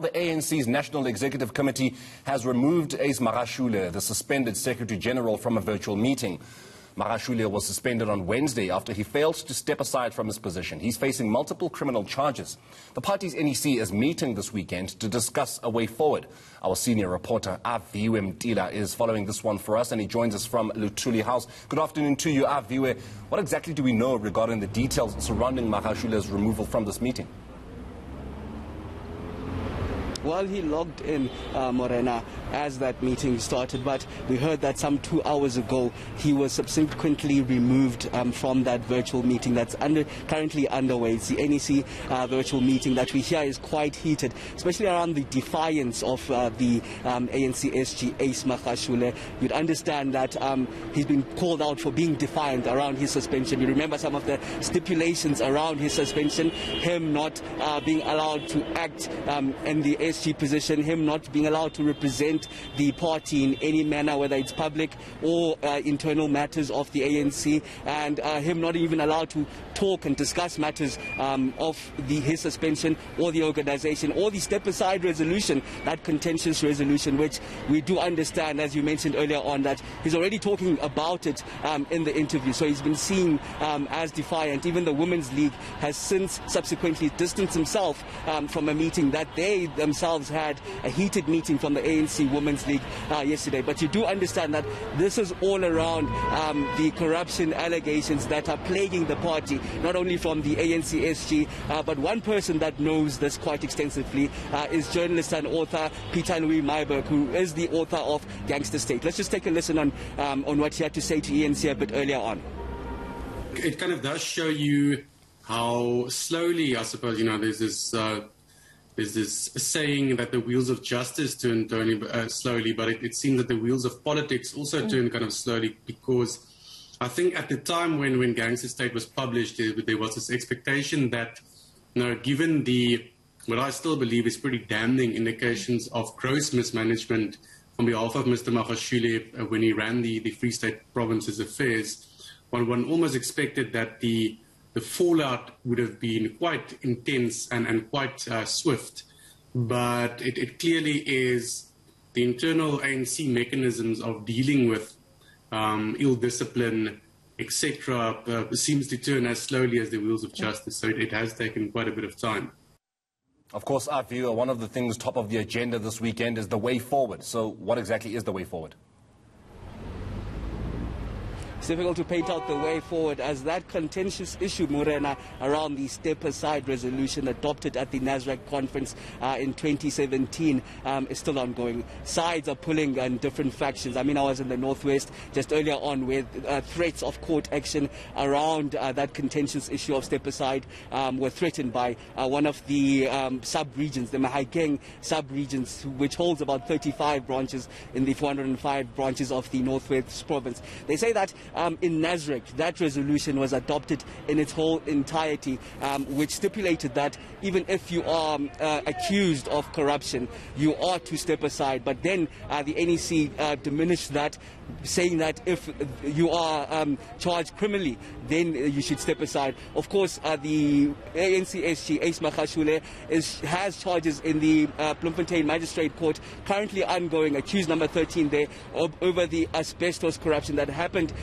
the ANC's National Executive Committee has removed Ace Magashule, the suspended Secretary General, from a virtual meeting. Magashule was suspended on Wednesday after he failed to step aside from his position. He's facing multiple criminal charges. The party's NEC is meeting this weekend to discuss a way forward. Our senior reporter, Aviwe Mtila, is following this one for us, and he joins us from Luthuli House. Good afternoon to you, Aviwe. What exactly do we know regarding the details surrounding Magashule's removal from this meeting? Well, he logged in, Morena, as that meeting started, but we heard that some 2 hours ago he was subsequently removed from that virtual meeting that's currently underway. It's the NEC virtual meeting that we hear is quite heated, especially around the defiance of the ANC SG, Ace Magashule. You'd understand that he's been called out for being defiant around his suspension. You remember some of the stipulations around his suspension, him not being allowed to act in the SG position, him not being allowed to represent the party in any manner, whether it's public or internal matters of the ANC, and him not even allowed to talk and discuss matters of his suspension or the organization or the step-aside resolution, that contentious resolution, which we do understand, as you mentioned earlier on, that he's already talking about it in the interview. So he's been seen as defiant. Even the Women's League has since subsequently distanced himself from a meeting that they themselves had, a heated meeting from the ANC Women's League yesterday. But you do understand that this is all around the corruption allegations that are plaguing the party, not only from the ANC SG, but one person that knows this quite extensively is journalist and author Luthuli House, who is the author of Gangster State. Let's just take a listen on what he had to say to eNCA a bit earlier on. It kind of does show you how slowly, I suppose, there's this saying that the wheels of justice turn slowly, but it seems that the wheels of politics also turn kind of slowly, because I think at the time when Gangster State was published, there was this expectation that, given what I still believe is pretty damning indications of gross mismanagement on behalf of Mr. Magashule when he ran the Free State Province's affairs, one almost expected that the fallout would have been quite intense and quite swift, but it clearly is the internal ANC mechanisms of dealing with ill discipline, etc., seems to turn as slowly as the wheels of justice. So it has taken quite a bit of time. Of course, our viewer, one of the things top of the agenda this weekend is the way forward. So what exactly is the way forward? It's difficult to paint out the way forward, as that contentious issue, Morena, around the step-aside resolution adopted at the NASREC conference in 2017 is still ongoing. Sides are pulling in different factions. I mean, I was in the Northwest just earlier on where threats of court action around that contentious issue of step-aside were threatened by one of the sub-regions, the Mahaigeng sub-regions, which holds about 35 branches in the 405 branches of the Northwest province. They say that in NASREC, that resolution was adopted in its whole entirety, which stipulated that even if you are accused of corruption, you are to step aside. But then the NEC diminished that, saying that if you are charged criminally, then you should step aside. Of course, the ANC SG, Ace Magashule, has charges in the Bloemfontein Magistrate Court currently ongoing, accused number 13 there, over the asbestos corruption that happened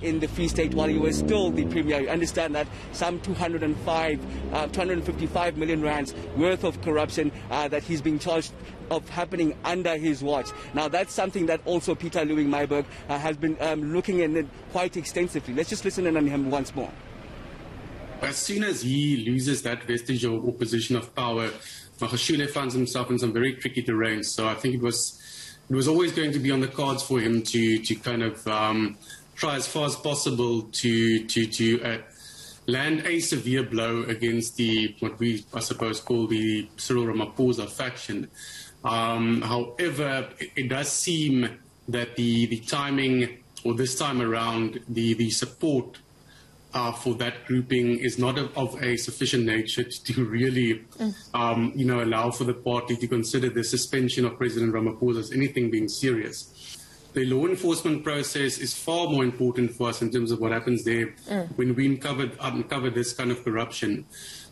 in the Free State while he was still the Premier. You understand that some 255 million rands worth of corruption that he's being charged of happening under his watch. Now, that's something that also Luthuli House has been looking at quite extensively. Let's just listen in on him once more. As soon as he loses that vestige of opposition of power, Magashule finds himself in some very tricky terrain. So I think it was always going to be on the cards for him to kind of try as far as possible to land a severe blow against what we, I suppose, call the Cyril Ramaphosa faction. However, it does seem that the timing, or this time around, the support for that grouping is not of a sufficient nature to really, allow for the party to consider the suspension of President Ramaphosa as anything being serious. The law enforcement process is far more important for us in terms of what happens there when we uncover this kind of corruption.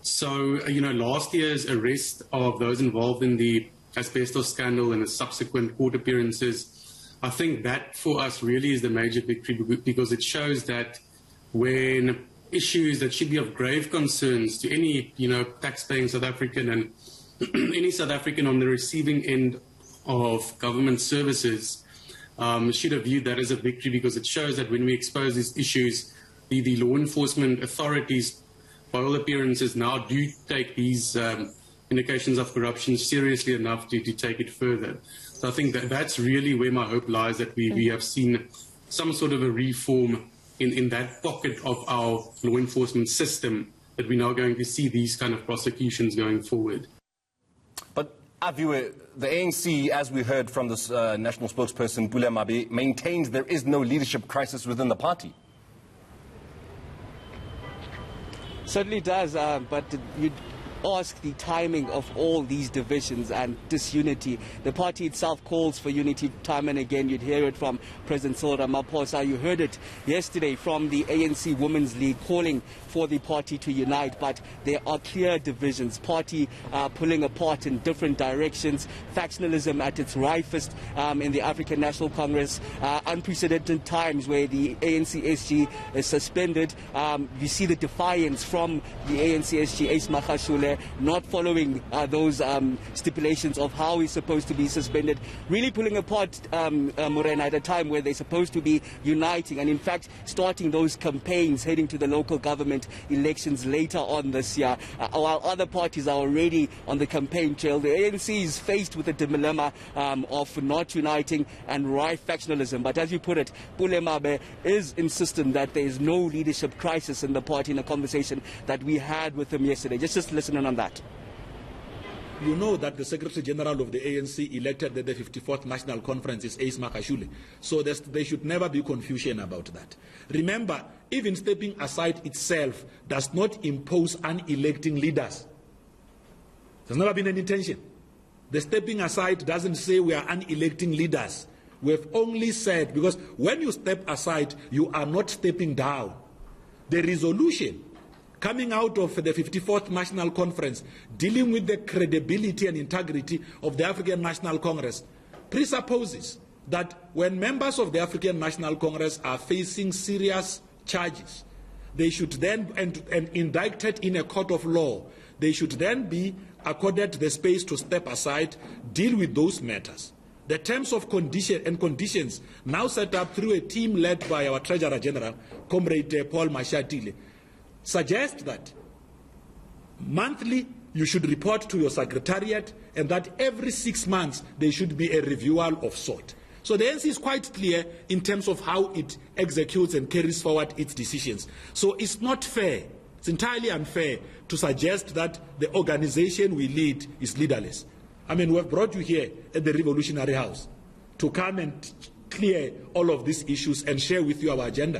So, last year's arrest of those involved in the asbestos scandal and the subsequent court appearances. I think that for us really is the major victory, because it shows that when issues that should be of grave concerns to any, taxpaying South African and any South African on the receiving end of government services should have viewed that as a victory, because it shows that when we expose these issues, the law enforcement authorities, by all appearances, now do take these indications of corruption seriously enough to take it further. So I think that's really where my hope lies, that we have seen some sort of a reform in that pocket of our law enforcement system, that we're now going to see these kind of prosecutions going forward. But Aviwe, the ANC, as we heard from this national spokesperson, Pule Mabe, maintains there is no leadership crisis within the party. Certainly does, but you'd ask the timing of all these divisions and disunity. The party itself calls for unity time and again. You'd hear it from President Cyril Ramaphosa. You heard it yesterday from the ANC Women's League calling for the party to unite, but there are clear divisions. Party pulling apart in different directions. Factionalism at its rifest in the African National Congress. Unprecedented times where the ANC SG is suspended. You see the defiance from the ANC SG, Ace Magashule, not following those stipulations of how he's supposed to be suspended, really pulling apart Morena at a time where they're supposed to be uniting, and in fact starting those campaigns heading to the local government elections later on this year, while other parties are already on the campaign trail. The ANC is faced with a dilemma of not uniting and rife factionalism. But as you put it, Pule Mabe is insistent that there is no leadership crisis in the party, in a conversation that we had with him yesterday. Just listening on that. You know that the Secretary General of the ANC elected at the 54th National Conference is Ace Magashule. So there should never be confusion about that. Remember, even stepping aside itself does not impose unelecting leaders. There's never been an intention. The stepping aside doesn't say we are unelecting leaders. We have only said, because when you step aside, you are not stepping down. The resolution coming out of the 54th National Conference, dealing with the credibility and integrity of the African National Congress, presupposes that when members of the African National Congress are facing serious charges, they should then, and indicted in a court of law, they should then be accorded the space to step aside, deal with those matters. The terms of conditions now set up through a team led by our Treasurer General, Comrade Paul Mashatile, suggest that monthly you should report to your secretariat, and that every 6 months there should be a reviewal of sort. So the ANC is quite clear in terms of how it executes and carries forward its decisions. So it's not fair, it's entirely unfair to suggest that the organization we lead is leaderless. I mean, we have brought you here at the Revolutionary House to come and clear all of these issues and share with you our agenda.